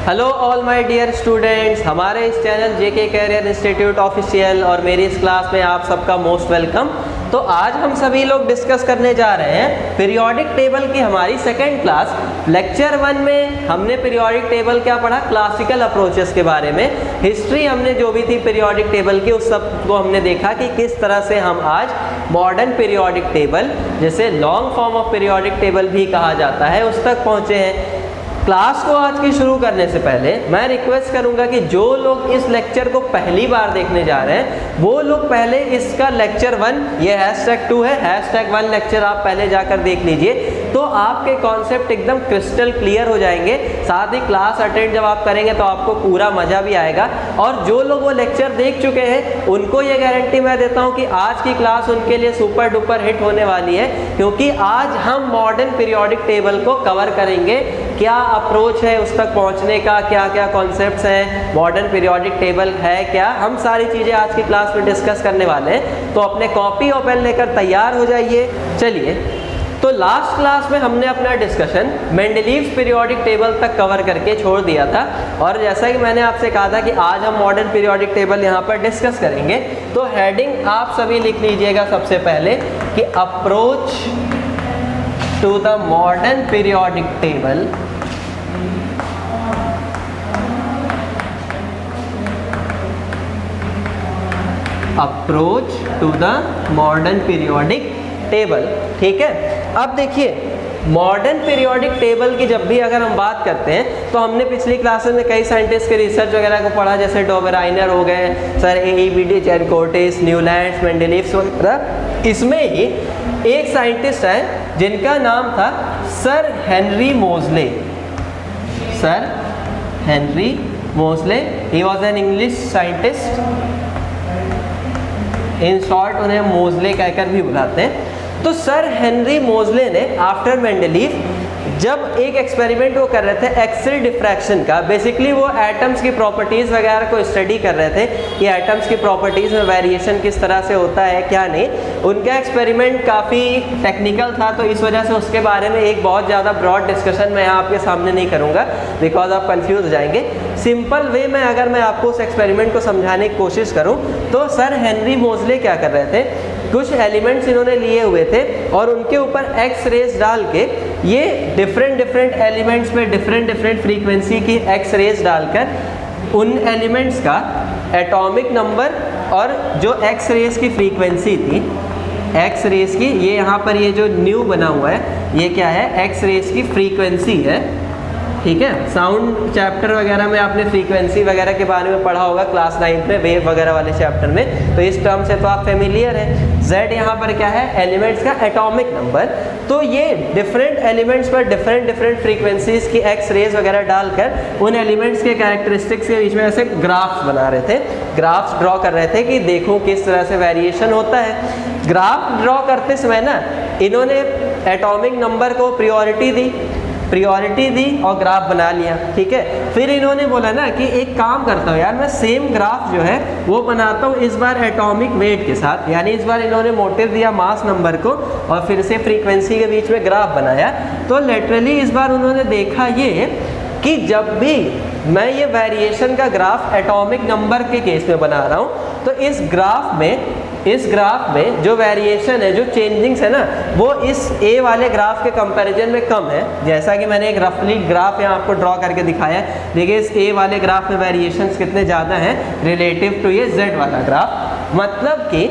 Hello all my dear students, हमारे इस channel JK career institute official और मेरी इस क्लास में आप सबका मोस्ट वेलकम। तो आज हम सभी लोग डिस्कस करने जा रहे हैं पीरियोडिक टेबल की हमारी सेकंड क्लास। लेक्चर 1 में हमने पीरियोडिक टेबल क्या पढ़ा, क्लासिकल अप्रोचेस के बारे में। हिस्ट्री हमने जो भी थी पीरियोडिक टेबल की उस सब को हमने देखा कि किस तरह से हम आज मॉडर्न पीरियोडिक टेबल, जिसे long form of periodic table भी कहा जाता है, उस तक पहुँचे हैं। क्लास को आज की शुरू करने से पहले मैं रिक्वेस्ट करूंगा कि जो लोग इस लेक्चर को पहली बार देखने जा रहे हैं वो लोग पहले इसका लेक्चर 1, ये #2 है, #1 लेक्चर आप पहले जाकर देख लीजिए, तो आपके कॉन्सेप्ट एकदम क्रिस्टल क्लियर हो जाएंगे। साथ ही क्लास अटेंड जब आप करेंगे तो आपको पूरा मज़ा भी आएगा। और जो लोग वो लेक्चर देख चुके हैं उनको ये गारंटी मैं देता हूँ कि आज की क्लास उनके लिए सुपर डुपर हिट होने वाली है, क्योंकि आज हम मॉडर्न पीरियोडिक टेबल को कवर करेंगे। क्या अप्रोच है उस तक पहुंचने का, क्या क्या कॉन्सेप्ट्स हैं, मॉडर्न पीरियोडिक टेबल है क्या, हम सारी चीज़ें आज की क्लास में डिस्कस करने वाले हैं। तो अपने कॉपी और पेन लेकर तैयार हो जाइए। चलिए, तो लास्ट क्लास में हमने अपना डिस्कशन मेंडलीव्स पीरियोडिक टेबल तक कवर करके छोड़ दिया था, और जैसा कि मैंने आपसे कहा था कि आज हम मॉडर्न पीरियोडिक टेबल यहाँ पर डिस्कस करेंगे। तो हेडिंग आप सभी लिख लीजिएगा सबसे पहले कि approach to the modern periodic table. Approach to the modern periodic table, ठीक है। अब देखिए, मॉडर्न पीरियोडिक टेबल की जब भी अगर हम बात करते हैं तो हमने पिछली क्लासेस में कई साइंटिस्ट के रिसर्च वगैरह को पढ़ा, जैसे डोबेराइनर हो गए, सर एईबीडी चैनकोटिस, न्यूलैंड्स, मेंडलीव्स वगैरह। इसमें ही एक साइंटिस्ट है जिनका नाम था sir Henry Moseley. Sir Henry Moseley, he was an English scientist, in short उन्हें मोज़ले कहकर भी बुलाते हैं। तो सर हेनरी मोज़ले ने आफ्टर मेंडलीव जब एक एक्सपेरिमेंट वो कर रहे थे एक्स-रे डिफ्रैक्शन का, बेसिकली वो एटम्स की प्रॉपर्टीज़ वगैरह को स्टडी कर रहे थे कि एटम्स की प्रॉपर्टीज़ में वेरिएशन किस तरह से होता है क्या नहीं। उनका एक्सपेरिमेंट काफ़ी टेक्निकल था, तो इस वजह से उसके बारे में एक बहुत ज़्यादा ब्रॉड डिस्कशन मैं यहाँ आपके सामने नहीं करूँगा, बिकॉज आप कंफ्यूज हो जाएंगे। सिंपल वे में अगर मैं आपको उस एक्सपेरिमेंट को समझाने की कोशिश करूँ तो सर हेनरी मोज़ले क्या कर रहे थे, कुछ एलिमेंट्स इन्होंने लिए हुए थे और उनके ऊपर एक्स रेज डाल के ये डिफरेंट एलिमेंट्स में डिफरेंट फ्रीक्वेंसी की एक्स रेज डालकर उन एलिमेंट्स का एटॉमिक नंबर और जो एक्स रेज की फ्रीक्वेंसी थी, एक्स रेज की, ये यहाँ पर ये जो न्यू बना हुआ है ये क्या है, एक्स रेज की फ्रीक्वेंसी है, ठीक है। साउंड चैप्टर वगैरह में आपने फ्रीक्वेंसी वगैरह के बारे में पढ़ा होगा क्लास 9 में, वेव वगैरह वाले चैप्टर में, तो इस टर्म से तो आप फेमिलियर हैं। Z यहाँ पर क्या है, एलिमेंट्स का एटॉमिक नंबर। तो ये डिफरेंट एलिमेंट्स पर डिफरेंट फ्रीक्वेंसीज की एक्स रेज वगैरह डालकर उन एलिमेंट्स के कैरेक्टरिस्टिक्स के बीच में ऐसे ग्राफ्स बना रहे थे, ग्राफ्स ड्रॉ कर रहे थे कि देखो किस तरह से वेरिएशन होता है। ग्राफ ड्रॉ करते समय ना इन्होंने एटॉमिक नंबर को प्रायोरिटी दी और ग्राफ बना लिया, ठीक है। फिर इन्होंने बोला ना कि एक काम करता हूँ यार, मैं सेम ग्राफ जो है वो बनाता हूँ इस बार एटॉमिक वेट के साथ, यानी इस बार इन्होंने मोटिव दिया मास नंबर को और फिर से फ्रीक्वेंसी के बीच में ग्राफ बनाया। तो लिटरली इस बार उन्होंने देखा ये कि जब भी मैं ये वेरिएशन का ग्राफ एटॉमिक नंबर के केस में बना रहा हूँ तो इस ग्राफ में जो वेरिएशन है, जो चेंजिंग्स है ना, वो इस ए वाले ग्राफ के कंपैरिजन में कम है। जैसा कि मैंने एक रफली ग्राफ यहाँ आपको ड्रॉ करके दिखाया है, देखिए इस ए वाले ग्राफ में वेरिएशंस कितने ज़्यादा हैं रिलेटिव टू ये जेड वाला ग्राफ। मतलब कि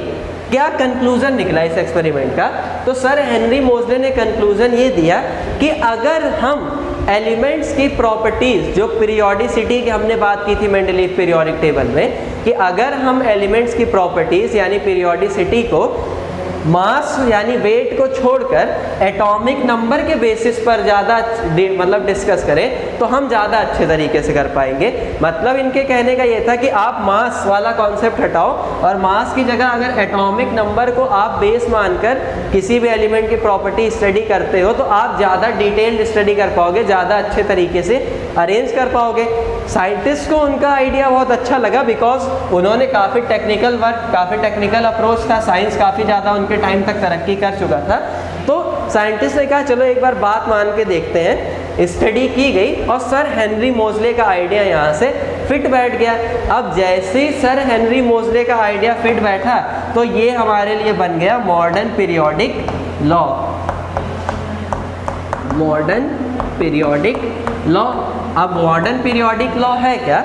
क्या कंक्लूजन निकला इस एक्सपेरिमेंट का, तो सर हेनरी मोज़ले ने कंक्लूजन ये दिया कि अगर हम एलिमेंट्स की प्रॉपर्टीज़, जो पीरियोडिसिटी की हमने बात की थी मेंडलीव पीरियोडिक टेबल में, कि अगर हम एलिमेंट्स की प्रॉपर्टीज़ यानी पीरियोडिसिटी को मास यानी वेट को छोड़कर एटॉमिक नंबर के बेसिस पर ज़्यादा मतलब डिस्कस करें तो हम ज़्यादा अच्छे तरीके से कर पाएंगे। मतलब इनके कहने का ये था कि आप मास वाला कॉन्सेप्ट हटाओ और मास की जगह अगर एटॉमिक नंबर को आप बेस मानकर किसी भी एलिमेंट की प्रॉपर्टी स्टडी करते हो तो आप ज़्यादा डिटेल्ड स्टडी कर पाओगे, ज़्यादा अच्छे तरीके से अरेंज कर पाओगे। साइंटिस्ट को उनका आइडिया बहुत अच्छा लगा, बिकॉज उन्होंने काफ़ी टेक्निकल वर्क, काफ़ी टेक्निकल अप्रोच था, साइंस काफ़ी ज़्यादा उनके टाइम तक तरक्की कर चुका था। तो साइंटिस्ट ने कहा चलो एक बार बात मान के देखते हैं स्टडी की गई और सर हेनरी मोजले का आइडिया यहाँ से फिट बैठ गया। अब जैसे ही सर हेनरी मोजले का आइडिया फिट बैठा तो ये हमारे लिए बन गया modern periodic law. Modern periodic law. अब मॉडर्न पीरियोडिक लॉ है क्या?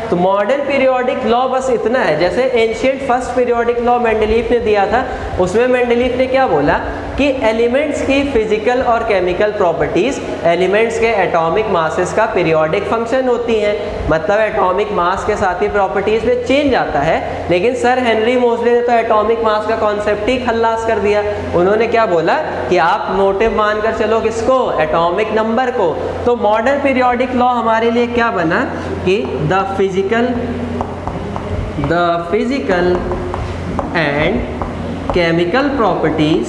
तो मॉडर्न पीरियोडिक लॉ बस इतना है, जैसे ancient first periodic law Mendeleev ने दिया था, उसमें मेंडलीफ ने क्या बोला कि एलिमेंट्स की फिजिकल और केमिकल प्रॉपर्टीज एलिमेंट्स के एटॉमिक मासेस का पीरियोडिक फंक्शन होती हैं। मतलब एटॉमिक मास के साथ ही प्रॉपर्टीज में चेंज आता है, लेकिन सर हेनरी मोजले ने तो एटॉमिक मास का कॉन्सेप्ट ही खल्लास कर दिया। उन्होंने क्या बोला कि आप मोटिव मानकर चलो किसको? एटॉमिक नंबर को। तो मॉडर्न पीरियोडिक लॉ हमारे लिए क्या बना कि the physical and chemical properties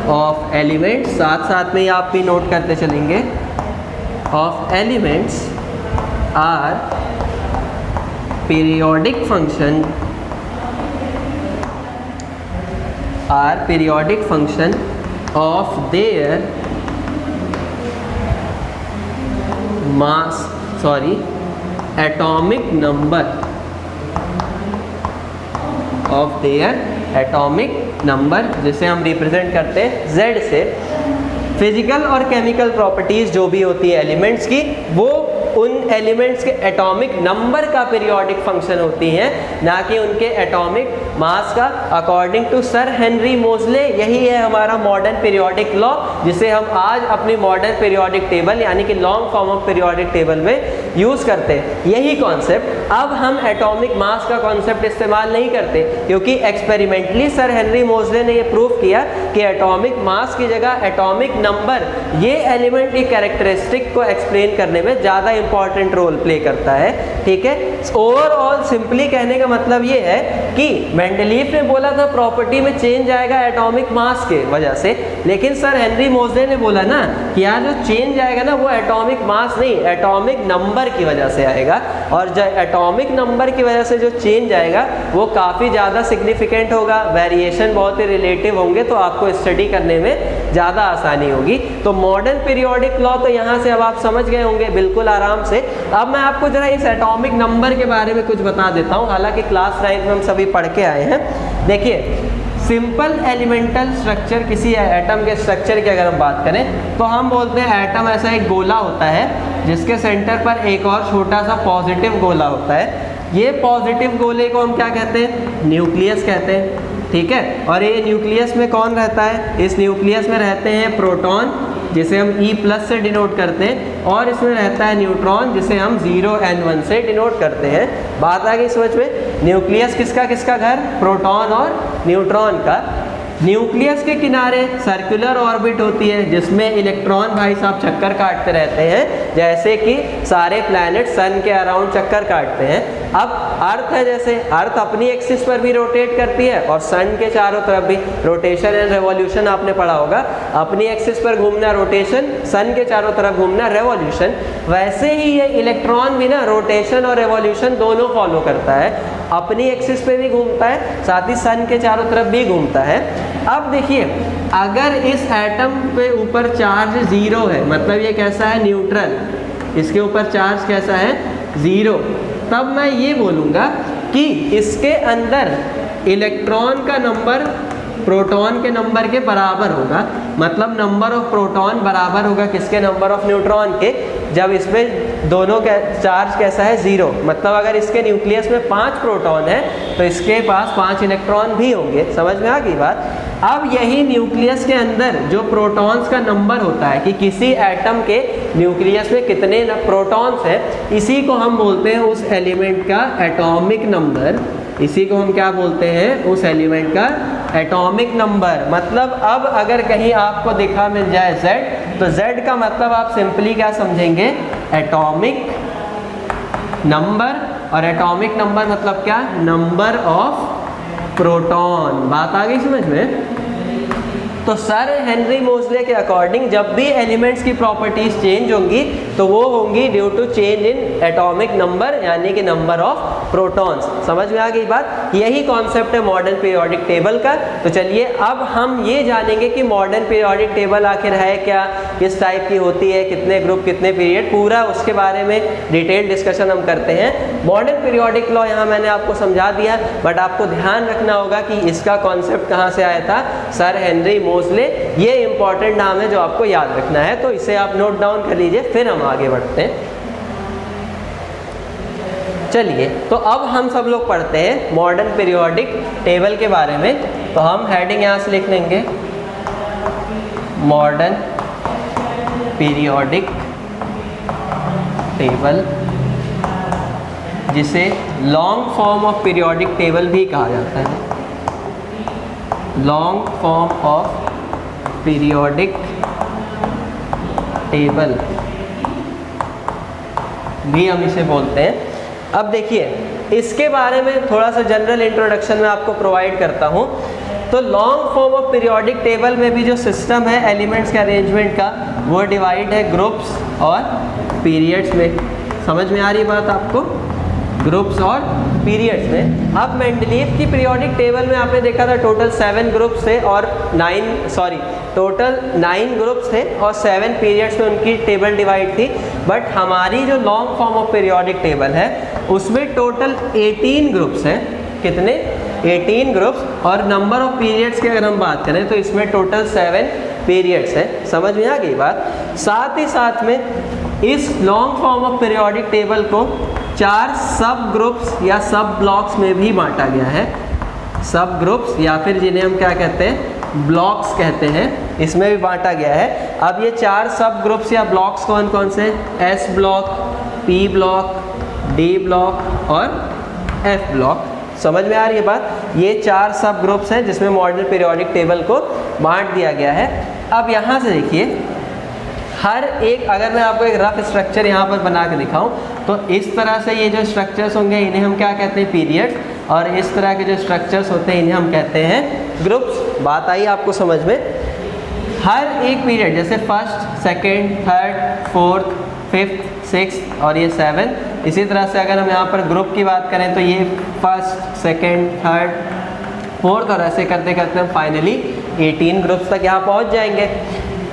of elements, साथ साथ में आप भी नोट करते चलेंगे, of elements are periodic function of their atomic number जिसे हम रिप्रेजेंट करते हैं Z से। फिजिकल और केमिकल प्रॉपर्टीज जो भी होती है एलिमेंट्स की, वो उन एलिमेंट्स के एटॉमिक नंबर का पीरियोडिक फंक्शन होती हैं, ना कि उनके एटॉमिक मास का, अकॉर्डिंग टू सर हेनरी मोजले। यही है हमारा मॉडर्न पीरियोडिक लॉ, जिसे हम आज अपनी मॉडर्न पीरियोडिक टेबल यानी कि long form of periodic table में यूज़ करते हैं। यही कॉन्सेप्ट अब हम एटॉमिक मास का कॉन्सेप्ट इस्तेमाल नहीं करते, क्योंकि एक्सपेरिमेंटली सर हेनरी मोजले ने ये प्रूव किया कि एटॉमिक मास की जगह एटॉमिक नंबर ये एलिमेंट की कैरेक्टरिस्टिक को एक्सप्लेन करने में ज़्यादा इंपॉर्टेंट रोल प्ले करता है। ठीक है, ओवरऑल सिंपली कहने का मतलब ये है कि मेंडलीफ ने बोला था प्रॉपर्टी में चेंज आएगा एटॉमिक मास के वजह से, लेकिन सर हेनरी मोजले ने बोला ना कि यहाँ जो चेंज आएगा ना वो एटॉमिक मास नहीं, एटॉमिक नंबर की वजह से आएगा। और जो एटॉमिक नंबर की वजह से जो चेंज आएगा वो काफ़ी ज़्यादा सिग्निफिकेंट होगा, वेरिएशन बहुत ही रिलेटिव होंगे, तो आपको स्टडी करने में ज़्यादा आसानी होगी। तो मॉडर्न पीरियोडिक लॉ तो यहाँ से अब आप समझ गए होंगे बिल्कुल आराम से। अब मैं आपको जरा इस एटॉमिक नंबर के बारे में कुछ बता देता हूँ, हालांकि क्लास 9 में हम सभी पढ़ के आए हैं। देखिए, सिंपल एलिमेंटल स्ट्रक्चर, किसी एटम के स्ट्रक्चर की अगर हम बात करें तो हम बोलते हैं एटम ऐसा एक गोला होता है जिसके सेंटर पर एक और छोटा सा पॉजिटिव गोला होता है। ये पॉजिटिव गोले को हम क्या कहते हैं? न्यूक्लियस कहते हैं। ठीक है, और ये न्यूक्लियस में कौन रहता है? इस न्यूक्लियस में रहते हैं प्रोटॉन, जिसे हम E+ से डिनोट करते हैं, और इसमें रहता है न्यूट्रॉन, जिसे हम 0n1 से डिनोट करते हैं। बात आ गई समझ में? न्यूक्लियस किसका घर? प्रोटॉन और न्यूट्रॉन का। न्यूक्लियस के किनारे सर्कुलर ऑर्बिट होती है, जिसमें इलेक्ट्रॉन भाई साहब चक्कर काटते रहते हैं, जैसे कि सारे प्लैनेट सन के अराउंड चक्कर काटते हैं। अब अर्थ है, जैसे अर्थ अपनी एक्सिस पर भी रोटेट करती है और सन के चारों तरफ भी। रोटेशन एंड रेवोल्यूशन आपने पढ़ा होगा, अपनी एक्सिस पर घूमना रोटेशन, सन के चारों तरफ घूमना रेवोल्यूशन। वैसे ही ये इलेक्ट्रॉन भी ना रोटेशन और रेवोल्यूशन दोनों फॉलो करता है, अपनी एक्सिस पे भी घूमता है, साथ ही सन के चारों तरफ भी घूमता है। अब देखिए, अगर इस एटम पे ऊपर चार्ज 0 है, मतलब ये कैसा है? न्यूट्रल। इसके ऊपर चार्ज कैसा है? 0। तब मैं ये बोलूँगा कि इसके अंदर इलेक्ट्रॉन का नंबर प्रोटॉन के नंबर के बराबर होगा। मतलब नंबर ऑफ प्रोटॉन बराबर होगा किसके? नंबर ऑफ न्यूट्रॉन के। जब इसमें दोनों का चार्ज कैसा है? 0। मतलब अगर इसके न्यूक्लियस में 5 प्रोटॉन है तो इसके पास 5 इलेक्ट्रॉन भी होंगे। समझ में आ गई बात? अब यही न्यूक्लियस के अंदर जो प्रोटॉन्स का नंबर होता है कि किसी एटम के न्यूक्लियस में कितने प्रोटॉन्स हैं, इसी को हम बोलते हैं उस एलिमेंट का एटॉमिक नंबर। इसी को हम क्या बोलते हैं? उस एलिमेंट का एटॉमिक नंबर। मतलब अब अगर कहीं आपको दिखा मिल जाए Z, तो Z का मतलब आप सिंपली क्या समझेंगे? Atomic number. और एटॉमिक नंबर मतलब क्या? Number of proton. बात आ गई समझ में? तो सर हेनरी मोजले के अकॉर्डिंग जब भी एलिमेंट्स की प्रॉपर्टीज चेंज होंगी तो वो होंगी due to change in atomic number, यानी कि नंबर ऑफ प्रोटॉन्स। समझ में आ गई बात? यही कॉन्सेप्ट है मॉडर्न पीरियोडिक टेबल का। तो चलिए अब हम ये जानेंगे कि मॉडर्न पीरियोडिक टेबल आखिर है क्या, किस टाइप की होती है, कितने ग्रुप कितने पीरियड, पूरा उसके बारे में डिटेल डिस्कशन हम करते हैं। मॉडर्न पीरियोडिक लॉ यहाँ मैंने आपको समझा दिया, बट आपको ध्यान रखना होगा कि इसका कॉन्सेप्ट कहाँ से आया था, सर हेनरी मोज़ले। ये इंपॉर्टेंट नाम है जो आपको याद रखना है, तो इसे आप नोट डाउन कर लीजिए, फिर हम आगे बढ़ते हैं। चलिए तो अब हम सब लोग पढ़ते हैं मॉडर्न पीरियोडिक टेबल के बारे में। तो हम हेडिंग यहाँ से लिख लेंगे मॉडर्न पीरियोडिक टेबल, जिसे long form of periodic table भी कहा जाता है। Long form of periodic table भी हम इसे बोलते हैं। अब देखिए इसके बारे में थोड़ा सा जनरल इंट्रोडक्शन मैं आपको प्रोवाइड करता हूँ। तो long form of periodic table में भी जो सिस्टम है एलिमेंट्स के अरेंजमेंट का, वो डिवाइड है ग्रुप्स और पीरियड्स में। समझ में आ रही बात आपको? ग्रुप्स और पीरियड्स में। अब मेंडलीव की पीरियोडिक टेबल में आपने देखा था टोटल 7 ग्रुप्स थे और टोटल 9 ग्रुप्स थे और 7 पीरियड्स में उनकी टेबल डिवाइड थी। बट हमारी जो long form of periodic table है उसमें टोटल 18 ग्रुप्स हैं। कितने? 18 ग्रुप्स। और नंबर ऑफ पीरियड्स की अगर हम बात करें तो इसमें टोटल 7 पीरियड्स हैं। समझ में आ गई बात? साथ ही साथ में इस long form of periodic table को 4 सब ग्रुप्स या सब ब्लॉक्स में भी बांटा गया है। सब ग्रुप्स या फिर जिन्हें हम क्या कहते हैं, ब्लॉक्स कहते हैं, इसमें भी बांटा गया है। अब ये 4 सब ग्रुप्स या ब्लॉक्स कौन कौन से? S block, P block, D block और एफ ब्लॉक। समझ में आ रही है बात? ये 4 सब ग्रुप्स हैं जिसमें मॉडर्न पीरियोडिक टेबल को बांट दिया गया है। अब यहाँ से देखिए हर एक, अगर मैं आपको एक रफ स्ट्रक्चर यहाँ पर बना के दिखाऊं तो इस तरह से ये जो स्ट्रक्चर्स होंगे इन्हें हम क्या कहते हैं, पीरियड। और इस तरह के जो स्ट्रक्चर्स होते हैं इन्हें हम कहते हैं ग्रुप्स। बात आई आपको समझ में? हर एक पीरियड जैसे first, second, third, fourth, fifth, sixth और ये 7, इसी तरह से अगर हम यहाँ पर ग्रुप की बात करें तो ये फर्स्ट, सेकेंड, थर्ड, फोर्थ और ऐसे करते करते हम फाइनली 18 ग्रुप्स तक यहाँ पहुँच जाएंगे।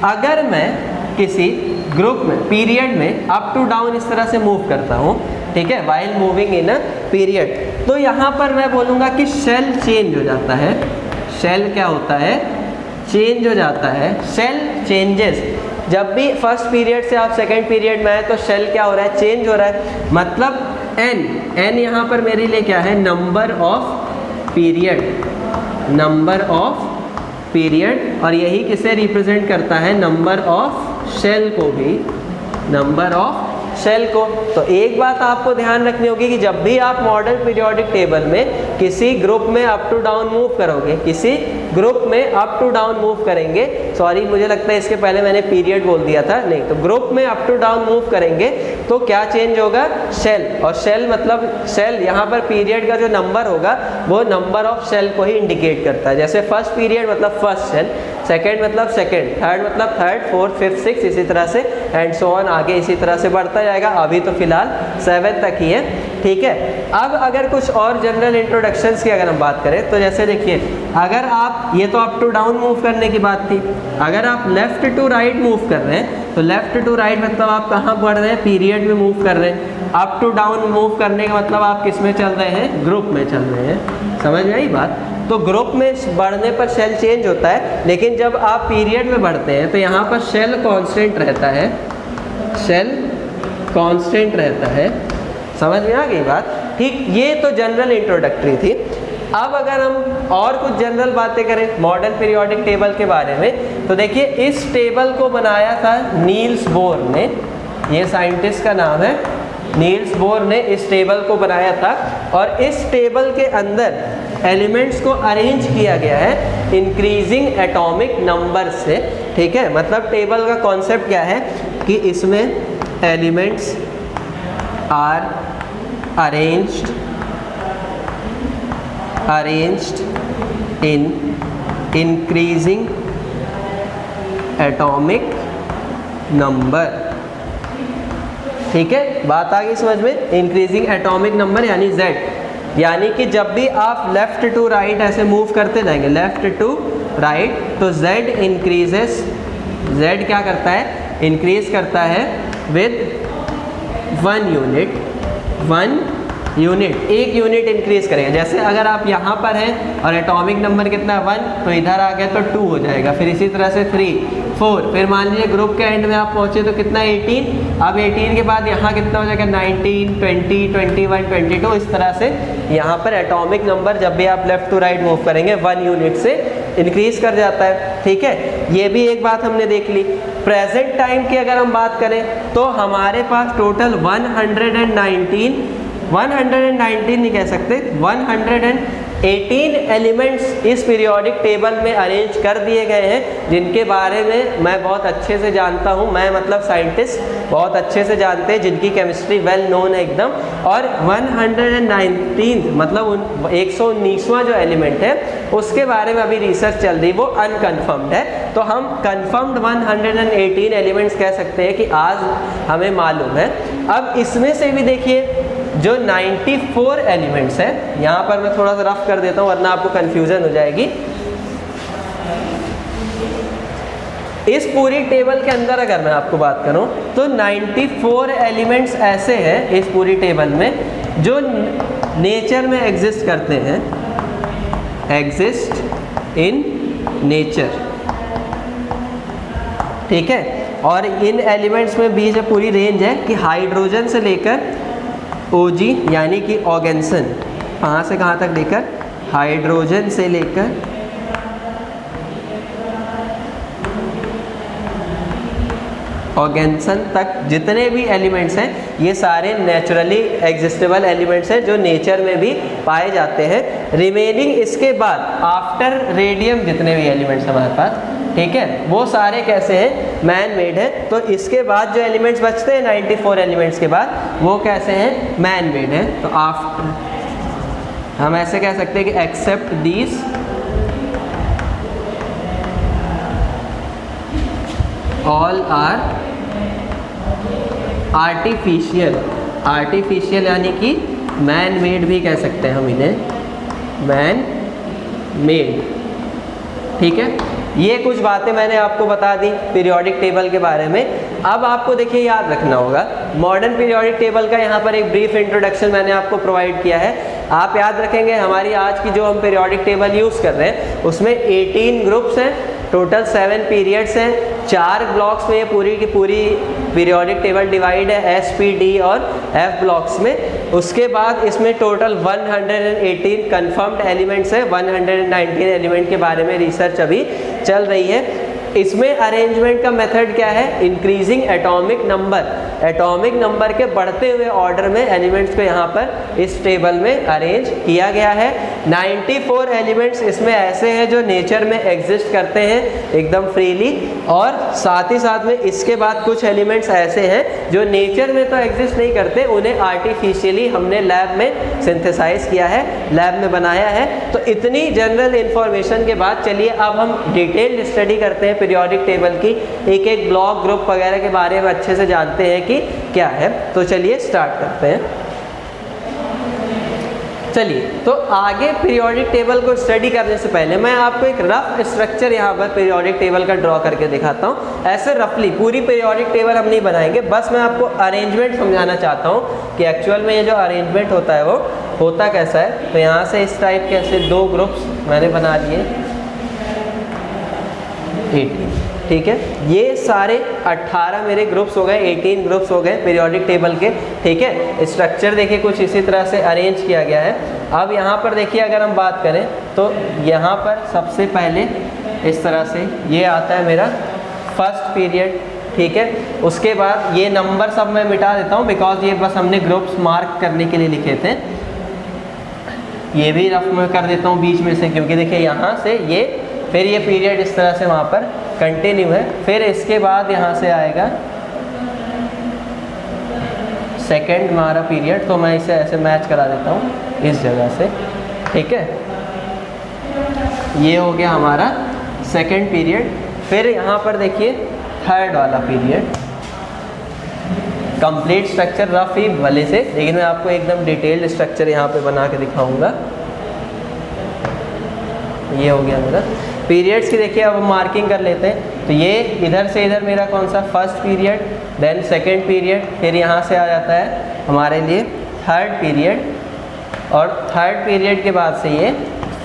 अगर मैं किसी ग्रुप में, पीरियड में अप टू डाउन इस तरह से मूव करता हूँ, ठीक है, while moving in a period, तो यहाँ पर मैं बोलूँगा कि शेल चेंज हो जाता है। शेल क्या होता है? चेंज हो जाता है। Shell changes. जब भी फर्स्ट पीरियड से आप सेकंड पीरियड में आए तो शेल क्या हो रहा है? चेंज हो रहा है। मतलब n यहाँ पर मेरे लिए क्या है? Number of period, number of period. और यही किसे रिप्रेजेंट करता है? नंबर ऑफ शेल को भी, नंबर ऑफ शेल को। तो एक बात आपको ध्यान रखनी होगी कि जब भी आप मॉडर्न पीरियोडिक टेबल में किसी ग्रुप में अप टू डाउन मूव करोगे, किसी ग्रुप में अप टू डाउन मूव करेंगे, सॉरी मुझे लगता है इसके पहले मैंने पीरियड बोल दिया था, नहीं, तो ग्रुप में अप टू डाउन मूव करेंगे तो क्या चेंज होगा? शेल। और शेल मतलब शेल, यहाँ पर पीरियड का जो नंबर होगा वो नंबर ऑफ शेल को ही इंडिकेट करता है। जैसे फर्स्ट पीरियड मतलब फर्स्ट शेल, सेकेंड मतलब सेकेंड, थर्ड मतलब थर्ड, फोर्थ, फिफ्थ, सिक्स, इसी तरह से एंड सो ऑन, आगे इसी तरह से बढ़ता जाएगा। अभी तो फिलहाल 7 तक ही है, ठीक है। अब अगर कुछ और जनरल इंट्रोडक्शंस की अगर हम बात करें तो जैसे देखिए, अगर आप, ये तो अप टू डाउन मूव करने की बात थी, अगर आप लेफ्ट टू राइट मूव कर रहे हैं तो लेफ्ट टू राइट मतलब आप कहाँ बढ़ रहे हैं? पीरियड में मूव कर रहे हैं। अप टू डाउन मूव करने का मतलब आप किस में चल रहे हैं? ग्रुप में चल रहे हैं। समझ में आई बात? तो ग्रुप में बढ़ने पर शेल चेंज होता है, लेकिन जब आप पीरियड में बढ़ते हैं तो यहाँ पर शेल कांस्टेंट रहता है, शेल कांस्टेंट रहता है। समझ में आ गई बात? ठीक, ये तो जनरल इंट्रोडक्टरी थी। अब अगर हम और कुछ जनरल बातें करें मॉडर्न पीरियोडिक टेबल के बारे में, तो देखिए इस टेबल को बनाया था नील्स बोर ने, ये साइंटिस्ट का नाम है, नील्स बोर ने इस टेबल को बनाया था। और इस टेबल के अंदर एलिमेंट्स को अरेंज किया गया है इंक्रीजिंग एटॉमिक नंबर से, ठीक है। मतलब टेबल का कॉन्सेप्ट क्या है कि इसमें elements are arranged in increasing atomic number, ठीक है, बात आ गई समझ में। इंक्रीजिंग एटॉमिक नंबर यानी Z, यानी कि जब भी आप लेफ्ट टू राइट ऐसे मूव करते जाएंगे, लेफ्ट टू राइट, तो Z इंक्रीजेस, Z क्या करता है, इंक्रीज करता है with 1 unit, 1 unit, 1 unit increase करेगा। जैसे अगर आप यहाँ पर हैं और एटॉमिक नंबर कितना है 1, तो इधर आ गया तो 2 हो जाएगा, फिर इसी तरह से 3, 4, फिर मान लीजिए ग्रुप के एंड में आप पहुँचे तो कितना 18, अब 18 के बाद यहाँ कितना हो जाएगा 19, 20, 21, 22, इस तरह से यहाँ पर एटॉमिक नंबर जब भी आप लेफ्ट टू राइट मूव करेंगे 1 यूनिट से इंक्रीज कर जाता है। ठीक है, ये भी एक बात हमने देख ली। प्रेजेंट टाइम की अगर हम बात करें तो हमारे पास टोटल 119 नहीं कह सकते, 118 एलिमेंट्स इस पीरियोडिक टेबल में अरेंज कर दिए गए हैं, जिनके बारे में मैं बहुत अच्छे से जानता हूं। मैं मतलब साइंटिस्ट बहुत अच्छे से जानते हैं, जिनकी केमिस्ट्री वेल नोन है एकदम। और 119 मतलब 119वां जो एलिमेंट है उसके बारे में अभी रिसर्च चल रही, वो अनकन्फर्म्ड है। तो हम कन्फर्म्ड 118 एलिमेंट्स कह सकते हैं कि आज हमें मालूम है। अब इसमें से भी देखिए जो 94 एलिमेंट्स हैं, यहाँ पर मैं थोड़ा सा रफ कर देता हूँ वरना आपको कन्फ्यूजन हो जाएगी। इस पूरी टेबल के अंदर अगर मैं आपको बात करूँ तो 94 एलिमेंट्स ऐसे हैं इस पूरी टेबल में जो नेचर में एग्जिस्ट करते हैं, एग्जिस्ट इन नेचर। ठीक है, और इन एलिमेंट्स में भी जो पूरी रेंज है कि हाइड्रोजन से लेकर OG यानी कि ऑर्गेन्सन, कहाँ से कहाँ तक लेकर, हाइड्रोजन से लेकर ऑर्गेन्सन तक जितने भी एलिमेंट्स हैं ये सारे नेचुरली एग्जिस्टेबल एलिमेंट्स हैं जो नेचर में भी पाए जाते हैं। रिमेनिंग इसके बाद आफ्टर रेडियम जितने भी एलिमेंट्स हमारे पास, ठीक है, वो सारे कैसे हैं, मैन मेड है। तो इसके बाद जो एलिमेंट्स बचते हैं 94 एलिमेंट्स के बाद, वो कैसे हैं, मैन मेड है। तो आफ्टर हम ऐसे कह सकते हैं कि except these all are artificial, artificial यानी कि मैन मेड भी कह सकते हैं हम इन्हें, मैन मेड। ठीक है, ये कुछ बातें मैंने आपको बता दी पीरियोडिक टेबल के बारे में। अब आपको देखिए याद रखना होगा मॉडर्न पीरियोडिक टेबल का यहाँ पर एक ब्रीफ इंट्रोडक्शन मैंने आपको प्रोवाइड किया है। आप याद रखेंगे हमारी आज की जो हम पीरियोडिक टेबल यूज़ कर रहे हैं उसमें 18 ग्रुप्स हैं, टोटल 7 पीरियड्स हैं, 4 ब्लॉक्स में ये पूरी की पूरी पीरियोडिक टेबल डिवाइड है, S, P, D और F ब्लॉक्स में। उसके बाद इसमें टोटल 118 कंफर्म्ड एलिमेंट्स हैं, 119 एलिमेंट के बारे में रिसर्च अभी चल रही है। इसमें अरेंजमेंट का मेथड क्या है, increasing atomic number, atomic number के बढ़ते हुए ऑर्डर में एलिमेंट्स को यहाँ पर इस टेबल में अरेंज किया गया है। 94 एलिमेंट्स इसमें ऐसे हैं जो नेचर में एग्जिस्ट करते हैं एकदम फ्रीली, और साथ ही साथ में इसके बाद कुछ एलिमेंट्स ऐसे हैं जो नेचर में तो एग्जिस्ट नहीं करते, उन्हें आर्टिफिशियली हमने लैब में सिंथेसाइज किया है, लैब में बनाया है। तो इतनी जनरल इंफॉर्मेशन के बाद चलिए अब हम डिटेल्ड स्टडी करते हैं पीरियोडिक टेबल की, एक एक ब्लॉक ग्रुप वगैरह के बारे में अच्छे से जानते हैं कि क्या है। तो चलिए स्टार्ट करते हैं। चलिए, तो आगे पीरियोडिक टेबल को स्टडी करने से पहले मैं आपको एक रफ स्ट्रक्चर यहाँ पर पीरियोडिक टेबल का ड्रॉ करके दिखाता हूँ। ऐसे रफली पूरी पीरियोडिक टेबल हम नहीं बनाएंगे, बस मैं आपको अरेंजमेंट समझाना चाहता हूँ कि एक्चुअल में ये जो अरेंजमेंट होता है वो होता कैसा है। तो यहाँ से इस टाइप के ऐसे 2 ग्रुप्स मैंने बना लिए, 18, ठीक है, ये सारे 18 मेरे ग्रुप्स हो गए, 18 ग्रुप्स हो गए पीरियोडिक टेबल के। ठीक है, स्ट्रक्चर देखिए कुछ इसी तरह से अरेंज किया गया है। अब यहाँ पर देखिए अगर हम बात करें तो यहाँ पर सबसे पहले इस तरह से ये आता है मेरा फर्स्ट पीरियड। ठीक है, उसके बाद ये नंबर सब मैं मिटा देता हूँ बिकॉज ये बस हमने ग्रुप्स मार्क करने के लिए लिखे थे। ये भी रफ में कर देता हूँ बीच में से, क्योंकि देखिए यहाँ से ये फिर ये पीरियड इस तरह से वहाँ पर कंटिन्यू है। फिर इसके बाद यहाँ से आएगा सेकंड हमारा पीरियड, तो मैं इसे ऐसे मैच करा देता हूँ इस जगह से। ठीक है, ये हो गया हमारा सेकंड पीरियड। फिर यहाँ पर देखिए थर्ड वाला पीरियड, कंप्लीट स्ट्रक्चर रफ ही भले से, लेकिन मैं आपको एकदम डिटेल्ड स्ट्रक्चर यहाँ पे बना के दिखाऊंगा। ये हो गया मेरा पीरियड्स की। देखिए अब हम मार्किंग कर लेते हैं। तो ये इधर से इधर मेरा कौन सा first period, then second period, फिर यहाँ से आ जाता है हमारे लिए थर्ड पीरियड, और थर्ड पीरियड के बाद से ये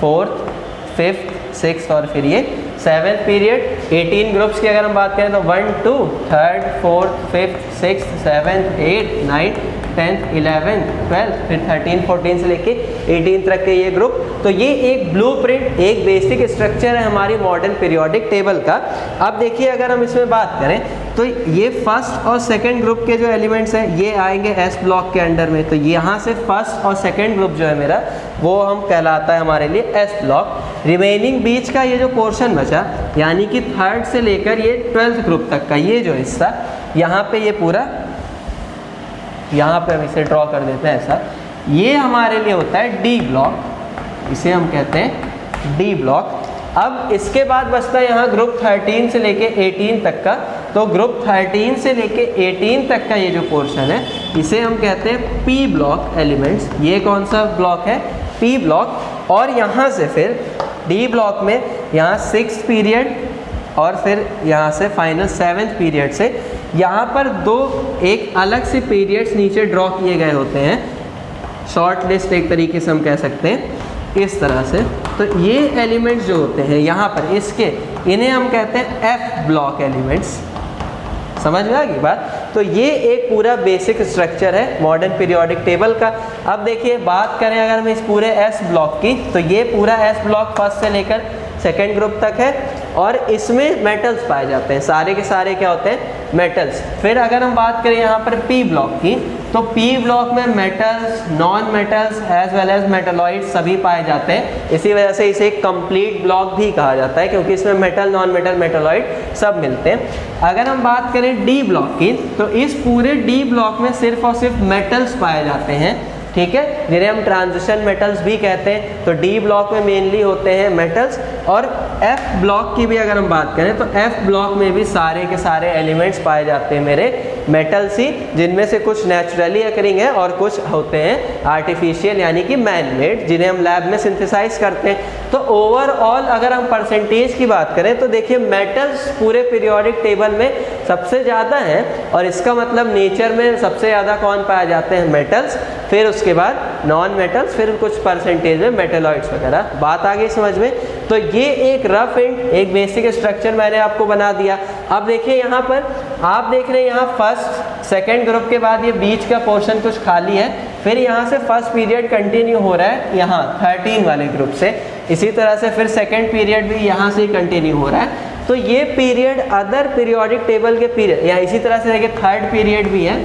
फोर्थ, फिफ्थ, सिक्स और फिर ये सेवन्थ पीरियड। 18 ग्रुप्स की अगर हम बात करें तो 1 2 third, fourth, fifth, six, seventh, 8, 9, 10th, 11th, 12th, फिर 13, 14 से लेके 18 तक के ये ग्रुप। तो ये एक ब्लूप्रिंट, एक बेसिक स्ट्रक्चर है हमारी मॉडर्न पीरियोडिक टेबल का। अब देखिए अगर हम इसमें बात करें तो ये फर्स्ट और सेकंड ग्रुप के जो एलिमेंट्स हैं ये आएंगे एस ब्लॉक के अंडर में। तो यहाँ से फर्स्ट और सेकंड ग्रुप जो है मेरा वो हम कहलाता है हमारे लिए एस ब्लॉक। रिमेनिंग बीच का ये जो पोर्शन बचा, यानी कि थर्ड से लेकर ये 12th ग्रुप तक का ये जो हिस्सा, यहाँ पे ये पूरा, यहाँ पे हम इसे ड्रॉ कर देते हैं ऐसा, ये हमारे लिए होता है डी ब्लॉक, इसे हम कहते हैं डी ब्लॉक। अब इसके बाद बचता है यहाँ ग्रुप 13 से लेके 18 तक का। तो ग्रुप 13 से लेके 18 तक का ये जो पोर्शन है इसे हम कहते हैं पी ब्लॉक एलिमेंट्स। ये कौन सा ब्लॉक है? P block. और यहाँ से फिर डी ब्लॉक में यहाँ 6th पीरियड और फिर यहाँ से फाइनल 7th पीरियड से यहाँ पर दो एक अलग से पीरियड्स नीचे ड्रॉ किए गए होते हैं, शॉर्ट लिस्ट एक तरीके से हम कह सकते हैं इस तरह से। तो ये एलिमेंट्स जो होते हैं यहाँ पर इसके, इन्हें हम कहते हैं एफ ब्लॉक एलिमेंट्स। समझ में आ गई बात? तो ये एक पूरा बेसिक स्ट्रक्चर है मॉडर्न पीरियोडिक टेबल का। अब देखिए बात करें अगर हम इस पूरे एस ब्लॉक की, तो ये पूरा एस ब्लॉक फर्स्ट से लेकर सेकेंड ग्रुप तक है और इसमें मेटल्स पाए जाते हैं, सारे के सारे क्या होते हैं? मेटल्स। फिर अगर हम बात करें यहाँ पर पी ब्लॉक की, तो पी ब्लॉक में metals, non metals as well as metalloid सभी पाए जाते हैं। इसी वजह से इसे एक कंप्लीट ब्लॉक भी कहा जाता है, क्योंकि इसमें मेटल, नॉन मेटल, मेटलॉइड सब मिलते हैं। अगर हम बात करें डी ब्लॉक की, तो इस पूरे डी ब्लॉक में सिर्फ और सिर्फ मेटल्स पाए जाते हैं, ठीक है, जिन्हें हम ट्रांजिशन मेटल्स भी कहते हैं। तो डी ब्लॉक में मेनली होते हैं मेटल्स। और एफ ब्लॉक की भी अगर हम बात करें तो एफ ब्लॉक में भी सारे के सारे एलिमेंट्स पाए जाते हैं मेरे मेटल्स ही, जिनमें से कुछ नेचुरली अकरिंग है और कुछ होते हैं आर्टिफिशियल यानी कि मैन मेड, जिन्हें हम लैब में सिंथेसाइज करते हैं। तो ओवरऑल अगर हम परसेंटेज की बात करें तो देखिए मेटल्स पूरे पीरियोडिक टेबल में सबसे ज़्यादा हैं, और इसका मतलब नेचर में सबसे ज़्यादा कौन पाए जाते हैं? मेटल्स, फिर उसके बाद नॉन मेटल्स, फिर कुछ परसेंटेज में मेटलॉइड्स वगैरह। बात आ गई समझ में? तो ये एक रफ एंड एक बेसिक स्ट्रक्चर मैंने आपको बना दिया। अब देखिए यहाँ पर आप देख रहे हैं यहाँ फर्स्ट सेकंड ग्रुप के बाद ये बीच का पोर्शन कुछ खाली है, फिर यहाँ से फर्स्ट पीरियड कंटिन्यू हो रहा है यहाँ 13 वाले ग्रुप से, इसी तरह से फिर सेकंड पीरियड भी यहाँ से कंटिन्यू हो रहा है। तो ये पीरियड अदर पीरियोडिक टेबल के पीरियड, या इसी तरह से देखिए थर्ड पीरियड भी है।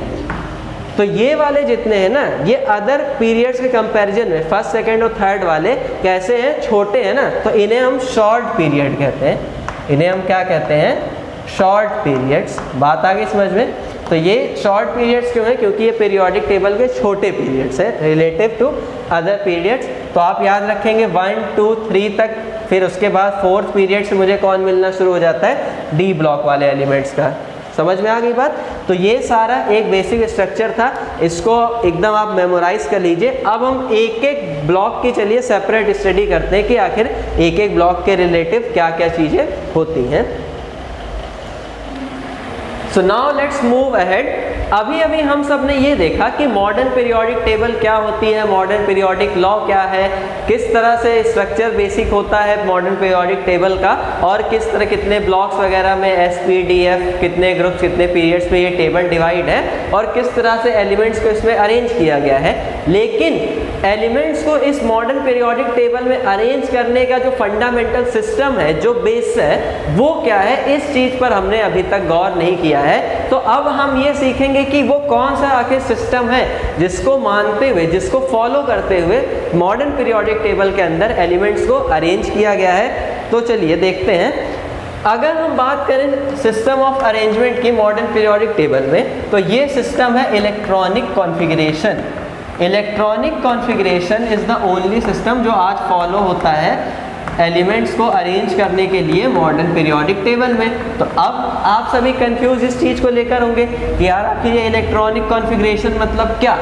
तो ये वाले जितने हैं ना, ये अदर पीरियड्स के कंपैरिजन में फर्स्ट, सेकंड और थर्ड वाले कैसे हैं? छोटे हैं ना, तो इन्हें हम शॉर्ट पीरियड कहते हैं। इन्हें हम क्या कहते हैं? Short periods. बात आ गई समझ में? तो ये शॉर्ट पीरियड्स क्यों हैं? क्योंकि ये पीरियोडिक टेबल के छोटे पीरियड्स हैं रिलेटिव टू अदर पीरियड्स। तो आप याद रखेंगे 1 2 3 तक, फिर उसके बाद फोर्थ पीरियड से मुझे कौन मिलना शुरू हो जाता है? डी ब्लॉक वाले एलिमेंट्स का। समझ में आ गई बात? तो ये सारा एक बेसिक स्ट्रक्चर था, इसको एकदम आप मेमोराइज कर लीजिए। अब हम एक एक ब्लॉक की चलिए सेपरेट स्टडी करते हैं कि आखिर एक एक ब्लॉक के रिलेटिव क्या क्या चीज़ें होती हैं। So now let's move ahead. अभी अभी हम सब ने ये देखा कि मॉडर्न पीरियोडिक टेबल क्या होती है, मॉडर्न पीरियोडिक लॉ क्या है, किस तरह से स्ट्रक्चर बेसिक होता है मॉडर्न पीरियोडिक टेबल का, और किस तरह कितने ब्लॉक्स वगैरह में एस पी डी एफ, कितने ग्रुप्स, कितने पीरियड्स में ये टेबल डिवाइड है, और किस तरह से एलिमेंट्स को इसमें अरेंज किया गया है। लेकिन एलिमेंट्स को इस मॉडर्न पीरियोडिक टेबल में अरेंज करने का जो फंडामेंटल सिस्टम है, जो बेस है, वो क्या है, इस चीज़ पर हमने अभी तक गौर नहीं किया है। तो अब हम ये सीखेंगे कि वो कौन सा आखिर सिस्टम है जिसको मानते हुए, जिसको फॉलो करते हुए मॉडर्न पीरियोडिक टेबल के अंदर एलिमेंट्स को अरेंज किया गया है। तो चलिए देखते हैं। अगर हम बात करें सिस्टम ऑफ अरेंजमेंट की मॉडर्न पीरियोडिक टेबल में, तो ये सिस्टम है electronic configuration. Electronic configuration is the only system जो आज फॉलो होता है एलिमेंट्स को अरेंज करने के लिए मॉडर्न पीरियोडिक टेबल में। तो अब आप सभी कंफ्यूज इस चीज़ को लेकर होंगे कि यार आखिर ये इलेक्ट्रॉनिक कॉन्फ़िगरेशन मतलब क्या।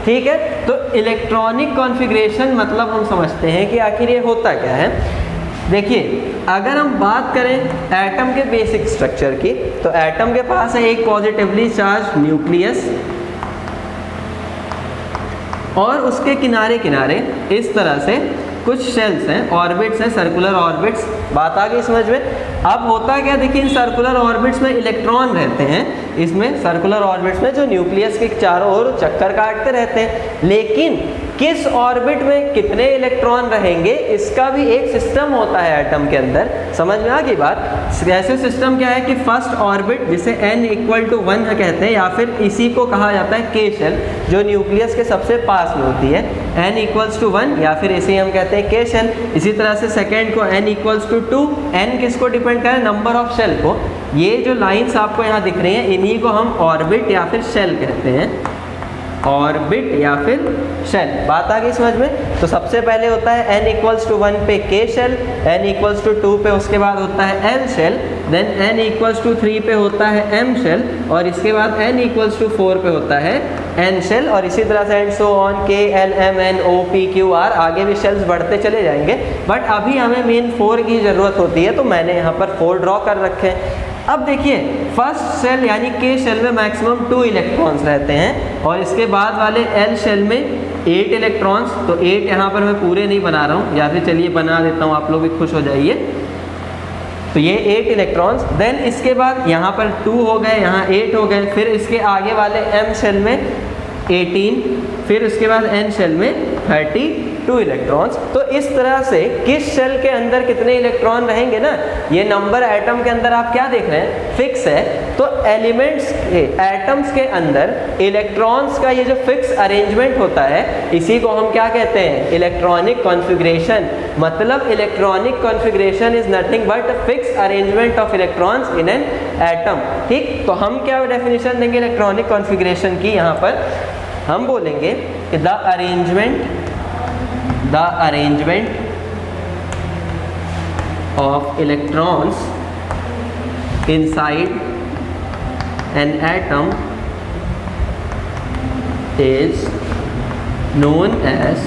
ठीक है, तो इलेक्ट्रॉनिक कॉन्फ़िगरेशन मतलब हम समझते हैं कि आखिर ये होता क्या है। देखिए, अगर हम बात करें एटम के बेसिक स्ट्रक्चर की, तो एटम के पास है एक पॉजिटिवली चार्ज न्यूक्लियस और उसके किनारे किनारे इस तरह से कुछ शेल्स हैं, ऑर्बिट्स हैं, सर्कुलर ऑर्बिट्स। बात आ गई समझ में। अब होता क्या, देखिए इन सर्कुलर ऑर्बिट्स में इलेक्ट्रॉन रहते हैं, इसमें सर्कुलर ऑर्बिट्स में जो न्यूक्लियस के चारों ओर चक्कर काटते रहते हैं, लेकिन किस ऑर्बिट में कितने इलेक्ट्रॉन रहेंगे इसका भी एक सिस्टम होता है एटम के अंदर। समझ में आ गई बात। ऐसे सिस्टम क्या है कि फर्स्ट ऑर्बिट जिसे n इक्वल टू 1 कहते हैं, या फिर इसी को कहा जाता है के शेल, जो न्यूक्लियस के सबसे पास में होती है, n इक्वल्स टू 1, या फिर इसे हम कहते हैं के शेल। इसी तरह से सेकेंड को n इक्वल्स टू 2, n किसको डिपेंड करे, नंबर ऑफ शेल को। ये जो लाइंस आपको यहाँ दिख रही हैं, इन्हीं को हम ऑर्बिट या फिर शेल कहते हैं, ऑर्बिट या फिर शेल। बात आ गई समझ में। तो सबसे पहले होता है n इक्वल्स टू 1 पे के शेल, n इक्वल्स टू 2 पे उसके बाद होता है l shell, then n equals to 3 पे होता है m शेल, और इसके बाद n इक्वल्स टू 4 पे होता है n शेल, और इसी तरह से and so on k l m n o p q r, आगे भी शेल्स बढ़ते चले जाएंगे। बट अभी हमें मेन 4 की ज़रूरत होती है, तो मैंने यहाँ पर 4 ड्रॉ कर रखे हैं। अब देखिए, फर्स्ट शेल यानी के शेल में मैक्सिमम 2 इलेक्ट्रॉन्स रहते हैं, और इसके बाद वाले एल शेल में 8 इलेक्ट्रॉन्स। तो 8 यहाँ पर मैं पूरे नहीं बना रहा हूँ, या फिर चलिए बना देता हूँ, आप लोग भी खुश हो जाइए। तो ये 8 इलेक्ट्रॉन्स, देन इसके बाद यहाँ पर 2 हो गए, यहाँ 8 हो गए, फिर इसके आगे वाले एम शेल में 18, फिर उसके बाद एन शेल में 32 इलेक्ट्रॉन्स। तो इस तरह से किस शेल के अंदर कितने इलेक्ट्रॉन रहेंगे ना, ये नंबर एटम के अंदर आप क्या देख रहे हैं, फिक्स है। तो एलिमेंट्स के, एटम्स के अंदर इलेक्ट्रॉन्स का ये जो फिक्स अरेंजमेंट होता है, इसी को हम क्या कहते हैं, इलेक्ट्रॉनिक कॉन्फ़िगरेशन। मतलब electronic configuration is nothing but fix arrangement of electrons in an atom. ठीक, तो हम क्या डेफिनेशन देंगे इलेक्ट्रॉनिक कॉन्फ़िगरेशन की, यहाँ पर हम बोलेंगे कि the arrangement of electrons inside an atom is known as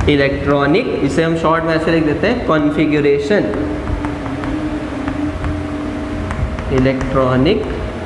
electronic, इसे हम शॉर्ट में ऐसे लिख देते हैं, कॉन्फ़िगरेशन। Electronic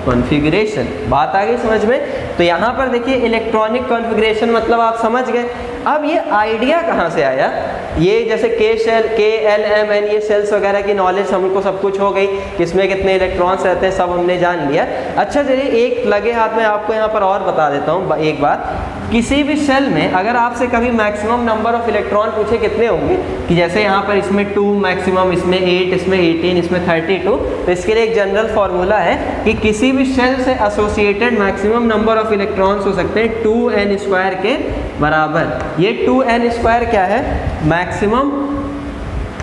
configuration. बात आ गई समझ में। तो यहाँ पर देखिए इलेक्ट्रॉनिक कॉन्फ़िगरेशन मतलब आप समझ गए। अब ये आइडिया कहाँ से आया, ये जैसे के शेल, के एल एम एन, ये सेल्स वगैरह की नॉलेज हमको सब कुछ हो गई, किसमें कितने इलेक्ट्रॉन्स रहते हैं सब हमने जान लिया। अच्छा चलिए एक लगे हाथ में आपको यहाँ पर और बता देता हूँ एक बात। किसी भी शेल में अगर आपसे कभी मैक्सिमम नंबर ऑफ इलेक्ट्रॉन पूछे कितने होंगे, कि जैसे यहाँ पर इसमें 2 मैक्सिमम, इसमें 8, इसमें 18, इसमें 32, तो इसके लिए एक जनरल फार्मूला है कि किसी भी शेल से associated maximum number of electrons हो सकते हैं 2n² के बराबर। ये 2n² क्या है, maximum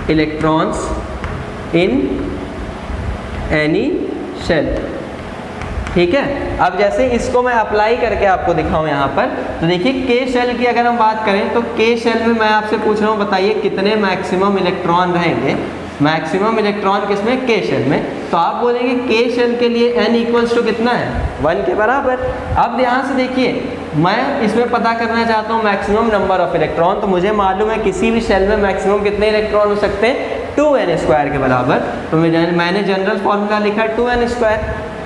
electrons in any shell. ठीक है, अब जैसे इसको मैं अप्लाई करके आपको दिखाऊं यहाँ पर, तो देखिए के शेल की अगर हम बात करें तो के शेल में मैं आपसे पूछ रहा हूँ बताइए कितने मैक्सिमम इलेक्ट्रॉन रहेंगे। मैक्सिमम इलेक्ट्रॉन किसमें, के शेल में। तो आप बोलेंगे के शेल के लिए n इक्वल्स टू कितना है, 1 के बराबर। अब ध्यान से देखिए, मैं इसमें पता करना चाहता हूँ मैक्सिमम नंबर ऑफ इलेक्ट्रॉन, तो मुझे मालूम है किसी भी शेल में मैक्सिमम कितने इलेक्ट्रॉन हो सकते हैं, 2n² के बराबर। तो मैंने जनरल फॉर्मूला लिखा 2n²।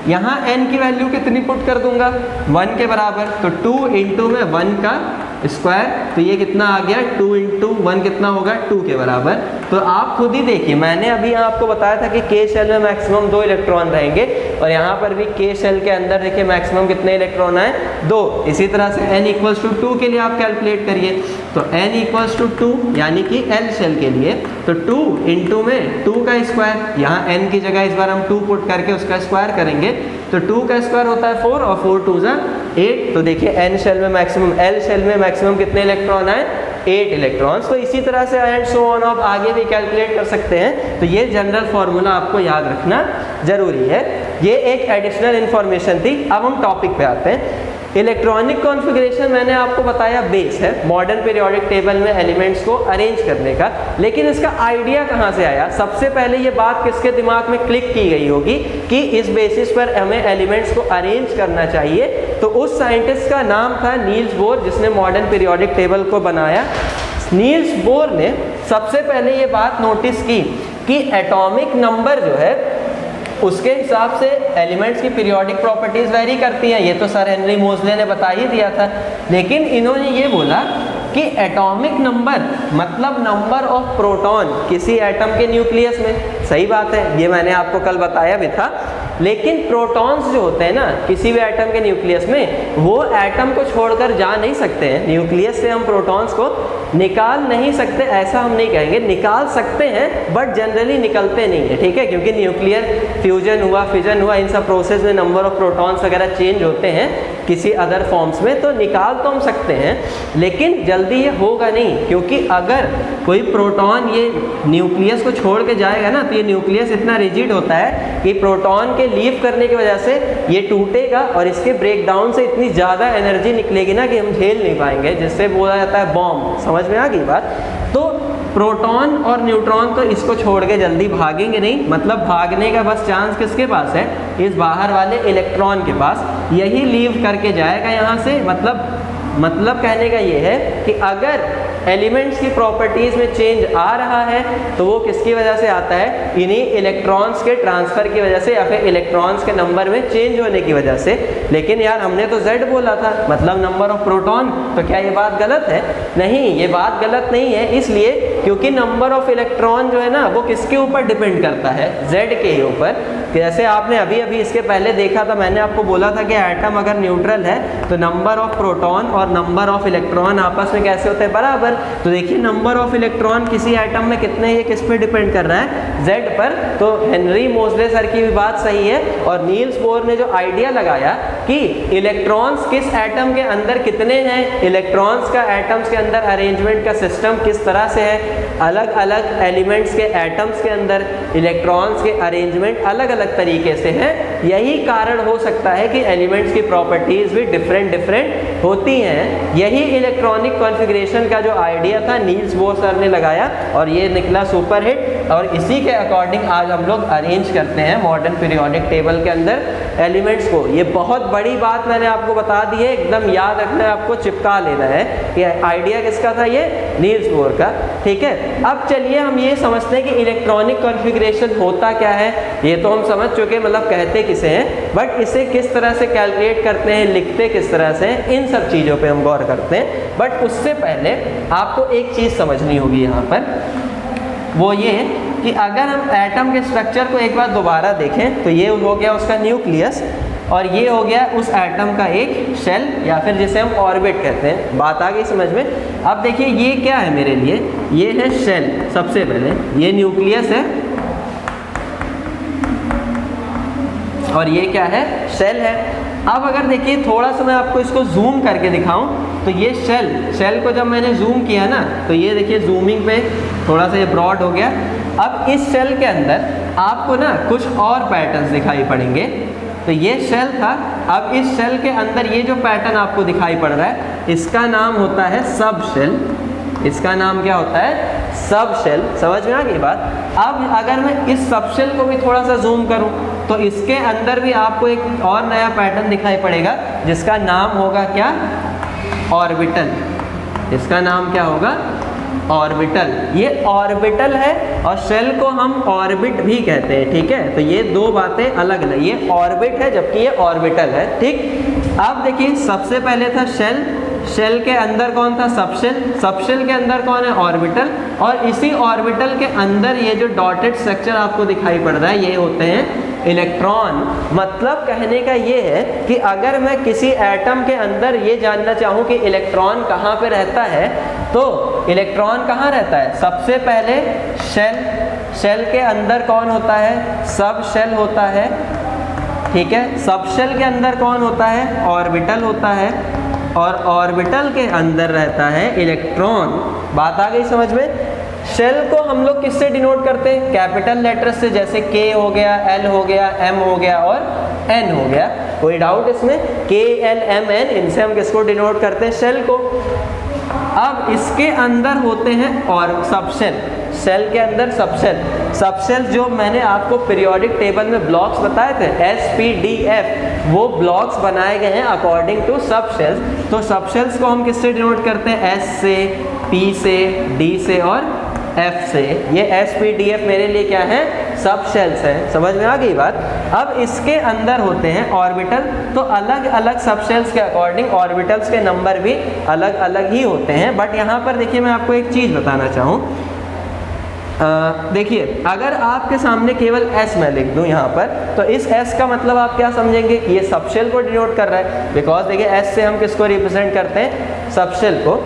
यहाँ n की वैल्यू कितनी पुट कर दूंगा, 1 के बराबर। तो 2 इंटू में 1 का स्क्वायर, तो ये कितना आ गया, 2 इंटू 1 कितना होगा, 2 के बराबर। तो आप खुद ही देखिए, मैंने अभी आपको बताया था कि के शेल में मैक्सिमम 2 इलेक्ट्रॉन रहेंगे, और यहाँ पर भी के शेल के अंदर देखिए मैक्सिमम कितने इलेक्ट्रॉन आए, 2। इसी तरह से n इक्वल्स टू 2 के लिए आप कैलकुलेट करिए, तो n इक्वल्स टू 2 यानी कि l शेल के लिए, तो 2 इंटू में 2 का स्क्वायर, यहाँ n की जगह इस बार हम 2 पुट करके उसका स्क्वायर करेंगे, तो 2 का स्क्वायर होता है 4, और 4 2 जा 8। तो देखिए n शेल में मैक्सिमम, l शेल में मैक्सिमम कितने इलेक्ट्रॉन आए, 8 इलेक्ट्रॉन्स। तो इसी तरह से एंड सो ऑन आप आगे भी कैलकुलेट कर सकते हैं। तो ये जनरल फार्मूला आपको याद रखना जरूरी है। ये एक एडिशनल इंफॉर्मेशन थी। अब हम टॉपिक पे आते हैं। इलेक्ट्रॉनिक कॉन्फ़िगरेशन मैंने आपको बताया बेस है मॉडर्न पीरियोडिक टेबल में एलिमेंट्स को अरेंज करने का, लेकिन इसका आइडिया कहाँ से आया? सबसे पहले ये बात किसके दिमाग में क्लिक की गई होगी कि इस बेसिस पर हमें एलिमेंट्स को अरेंज करना चाहिए। तो उस साइंटिस्ट का नाम था नील्स बोर, जिसने मॉडर्न पीरियोडिक टेबल को बनाया। नील्स बोर ने सबसे पहले ये बात नोटिस की कि एटॉमिक नंबर जो है उसके हिसाब से एलिमेंट्स की पीरियोडिक प्रॉपर्टीज वेरी करती हैं। ये तो सर हेनरी मोज़ले ने बता ही दिया था, लेकिन इन्होंने ये बोला कि एटॉमिक नंबर मतलब नंबर ऑफ प्रोटॉन किसी एटम के न्यूक्लियस में। सही बात है, ये मैंने आपको कल बताया भी था। लेकिन प्रोटॉन्स जो होते हैं ना किसी भी एटम के न्यूक्लियस में, वो एटम को छोड़कर जा नहीं सकते हैं। न्यूक्लियस से हम प्रोटॉन्स को निकाल नहीं सकते, ऐसा हम नहीं कहेंगे। निकाल सकते हैं बट जनरली निकलते नहीं है, ठीक है, क्योंकि न्यूक्लियर फ्यूजन हुआ, फिजन हुआ, इन सब प्रोसेस में नंबर ऑफ प्रोटॉन्स वगैरह चेंज होते हैं किसी अदर फॉर्म्स में, तो निकाल तो हम सकते हैं लेकिन जल्दी ये होगा नहीं, क्योंकि अगर कोई प्रोटॉन ये न्यूक्लियस को छोड़ के जाएगा ना, तो ये न्यूक्लियस इतना रिजिड होता है कि प्रोटॉन के लीव करने की वजह से ये टूटेगा और इसके ब्रेकडाउन से इतनी ज़्यादा एनर्जी निकलेगी ना कि हम झेल नहीं पाएंगे, जिससे बोला जाता है बॉम्ब। समझ में आ गई बात? तो प्रोटॉन और न्यूट्रॉन तो इसको छोड़ के जल्दी भागेंगे नहीं, मतलब भागने का बस चांस किसके पास है? इस बाहर वाले इलेक्ट्रॉन के पास। यही लीव करके जाएगा यहाँ से। मतलब कहने का ये है कि अगर एलिमेंट्स की प्रॉपर्टीज़ में चेंज आ रहा है तो वो किसकी वजह से आता है? इन्हीं इलेक्ट्रॉन्स के ट्रांसफ़र की वजह से या फिर इलेक्ट्रॉन्स के नंबर में चेंज होने की वजह से। लेकिन यार हमने तो Z बोला था, मतलब नंबर ऑफ प्रोटॉन, तो क्या ये बात गलत है? नहीं, ये बात गलत नहीं है, इसलिए क्योंकि नंबर ऑफ इलेक्ट्रॉन जो है ना वो किसके ऊपर डिपेंड करता है? Z के ही ऊपर। जैसे आपने अभी इसके पहले देखा था, मैंने आपको बोला था कि एटम अगर न्यूट्रल है तो नंबर ऑफ प्रोटॉन और नंबर ऑफ इलेक्ट्रॉन आपस में कैसे होते हैं? बराबर। तो देखिए नंबर ऑफ इलेक्ट्रॉन किसी एटम में कितने, ये किस पे डिपेंड कर रहा है? Z पर। तो हेनरी मोज़ले सर की भी बात सही है, और नील्स बोर ने जो आइडिया लगाया कि इलेक्ट्रॉन्स किस एटम के अंदर कितने हैं, इलेक्ट्रॉन्स का एटम्स के अंदर अरेंजमेंट का सिस्टम किस तरह से है, अलग अलग एलिमेंट्स के एटम्स के अंदर इलेक्ट्रॉन्स के अरेंजमेंट अलग अलग तरीके से है। यही कारण हो सकता है कि एलिमेंट्स की प्रॉपर्टीज भी डिफरेंट होती हैं। यही इलेक्ट्रॉनिक कॉन्फ़िगरेशन का जो आइडिया था नील्स बोर सर ने लगाया, और ये निकला सुपरहिट, और इसी के अकॉर्डिंग आज हम लोग अरेंज करते हैं मॉडर्न पीरियोडिक टेबल के अंदर एलिमेंट्स को। ये बहुत बड़ी बात मैंने आपको बता दी है, एकदम याद रखना है, आपको चिपका लेना है कि आइडिया किसका था? ये नील्स बोर का। ठीक है, अब चलिए हम ये समझते हैं कि इलेक्ट्रॉनिक कॉन्फ़िगरेशन होता क्या है। ये तो हम समझ चुके, मतलब कहते किसे हैं, बट इसे किस तरह से कैलकुलेट करते हैं, लिखते किस तरह से, इन सब चीज़ों पे हम गौर करते हैं। बट उससे पहले आपको एक चीज़ समझनी होगी यहाँ पर, वो ये कि अगर हम एटम के स्ट्रक्चर को एक बार दोबारा देखें तो ये हो गया उसका न्यूक्लियस, और ये हो गया उस एटम का एक शेल, या फिर जिसे हम ऑर्बिट कहते हैं। बात आ गई समझ में? अब देखिए ये क्या है मेरे लिए, ये है शेल। सबसे पहले ये न्यूक्लियस है और ये क्या है? शेल है। अब अगर देखिए थोड़ा सा मैं आपको इसको जूम करके दिखाऊं तो ये शेल को जब मैंने जूम किया ना तो ये देखिए जूमिंग पे थोड़ा सा ये ब्रॉड हो गया। अब इस शेल के अंदर आपको ना कुछ और पैटर्न्स दिखाई पड़ेंगे। तो ये शेल था, अब इस शेल के अंदर ये जो पैटर्न आपको दिखाई पड़ रहा है इसका नाम होता है सब शेल। इसका नाम क्या होता है? सब शेल। समझ में आ गई बात? अब अगर मैं इस सब शेल को भी थोड़ा सा जूम करूं तो इसके अंदर भी आपको एक और नया पैटर्न दिखाई पड़ेगा जिसका नाम होगा क्या? ऑर्बिटल। इसका नाम क्या होगा? ऑर्बिटल। ये ऑर्बिटल है और शेल को हम ऑर्बिट भी कहते हैं। ठीक है, तो ये दो बातें अलग अलग, ये ऑर्बिट है जबकि ये ऑर्बिटल है। ठीक, अब देखिए सबसे पहले था शेल, शेल के अंदर कौन था? सबशेल, सबशेल के अंदर कौन है? ऑर्बिटल, और इसी ऑर्बिटल के अंदर ये जो डॉटेड स्ट्रक्चर आपको दिखाई पड़ रहा है ये होते हैं इलेक्ट्रॉन। मतलब कहने का ये है कि अगर मैं किसी एटम के अंदर ये जानना चाहूँ कि इलेक्ट्रॉन कहाँ पे रहता है तो इलेक्ट्रॉन कहाँ रहता है? सबसे पहले शेल, शेल के अंदर कौन होता है? सब शेल होता है। ठीक है, सब शेल के अंदर कौन होता है? ऑर्बिटल होता है, और ऑर्बिटल के अंदर रहता है इलेक्ट्रॉन। बात आ गई समझ में? शेल को हम लोग किससे डिनोट करते हैं? कैपिटल लेटर्स से, जैसे K हो गया, L हो गया, M हो गया और N हो गया। कोई डाउट इसमें? K, L, M, N, इनसे हम किसको डिनोट करते हैं? शेल को। अब इसके अंदर होते हैं और सबशेल, सेल के अंदर सबशेल। सबशेल जो मैंने आपको पीरियोडिक टेबल में ब्लॉक्स बताए थे SPDF, वो ब्लॉक्स बनाए गए हैं अकॉर्डिंग टू सबशेल्स। तो सबशेल्स को हम किससे डिनोट करते हैं? S से, P से, D से और F से। ये SPDF मेरे लिए क्या है? सबशेल्स है। समझ में आ गई बात? अब इसके अंदर होते हैं ऑर्बिटल। तो अलग अलग सबशेल्स के अकॉर्डिंग ऑर्बिटल्स के नंबर भी अलग अलग ही होते हैं। बट यहाँ पर देखिए, मैं आपको एक चीज़ बताना चाहूँ। देखिए, अगर आपके सामने केवल S मैं लिख दूं यहाँ पर, तो इस S का मतलब आप क्या समझेंगे? ये सबशेल को डिनोट कर रहा है। बिकॉज देखिए, S से हम किसको रिप्रेजेंट करते हैं? सबशेल को।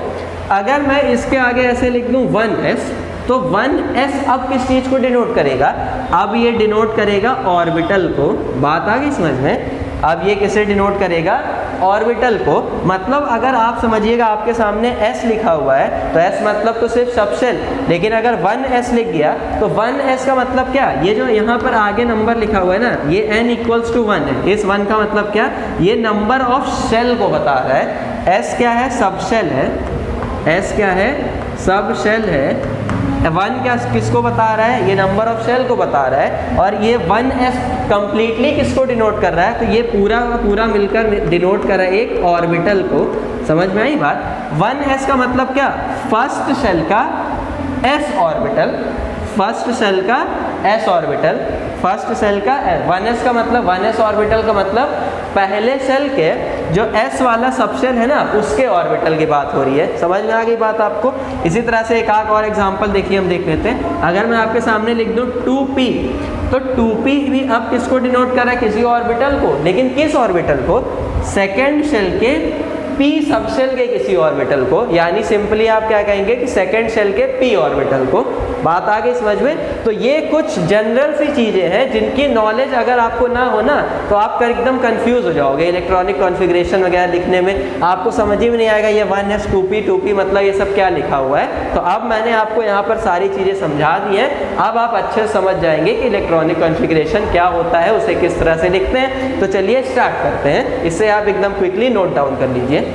अगर मैं इसके आगे ऐसे लिख दूं 1S, तो 1S अब किस चीज़ को डिनोट करेगा? अब ये डिनोट करेगा ऑर्बिटल को। बात आ गई समझ में? अब ये किसे डिनोट करेगा? ऑर्बिटल को। मतलब अगर आप समझिएगा, आपके सामने S लिखा हुआ है, तो S मतलब तो सिर्फ सबशेल। लेकिन अगर 1S लिख गया, तो 1S का मतलब क्या? ये जो यहाँ पर आगे नंबर लिखा हुआ है ना, ये n = 1 है। इस 1 का मतलब क्या? ये नंबर ऑफ शेल को बता रहा है। S क्या है? सबशेल है। S क्या है? सबशेल है। 1 क्या किसको बता रहा है? ये नंबर ऑफ शेल को बता रहा है। और ये 1S कंप्लीटली किसको डिनोट कर रहा है? तो ये पूरा का पूरा मिलकर डिनोट कर रहा है एक ऑर्बिटल को। समझ में आई बात? 1S का मतलब क्या? फर्स्ट शेल का S ऑर्बिटल, फर्स्ट शेल का S ऑर्बिटल, फर्स्ट शेल का 1S का मतलब 1S ऑर्बिटल का मतलब पहले शेल के जो S वाला सबशेल है ना, उसके ऑर्बिटल की बात हो रही है। समझ में आ गई बात आपको? इसी तरह से एक आध और एग्जांपल देखिए, हम देख लेते हैं। अगर मैं आपके सामने लिख दूं 2P, तो 2P भी अब किसको डिनोट कर रहा है? किसी ऑर्बिटल को। लेकिन किस ऑर्बिटल को? सेकेंड शेल के P सबशेल के किसी ऑर्बिटल को। यानी सिंपली आप क्या कहेंगे कि सेकेंड शेल के P ऑर्बिटल को। बात आ गई समझ में? तो ये कुछ जनरल सी चीज़ें हैं जिनकी नॉलेज अगर आपको ना हो ना, तो आप एकदम कंफ्यूज हो जाओगे। इलेक्ट्रॉनिक कॉन्फ़िगरेशन वगैरह लिखने में आपको समझ ही में नहीं आएगा ये 1S 2P मतलब ये सब क्या लिखा हुआ है। तो अब मैंने आपको यहाँ पर सारी चीज़ें समझा दी हैं। अब आप अच्छे से समझ जाएंगे कि इलेक्ट्रॉनिक कॉन्फ़िगरेशन क्या होता है, उसे किस तरह से लिखते हैं। तो चलिए स्टार्ट करते हैं। इससे आप एकदम क्विकली नोट डाउन कर लीजिए।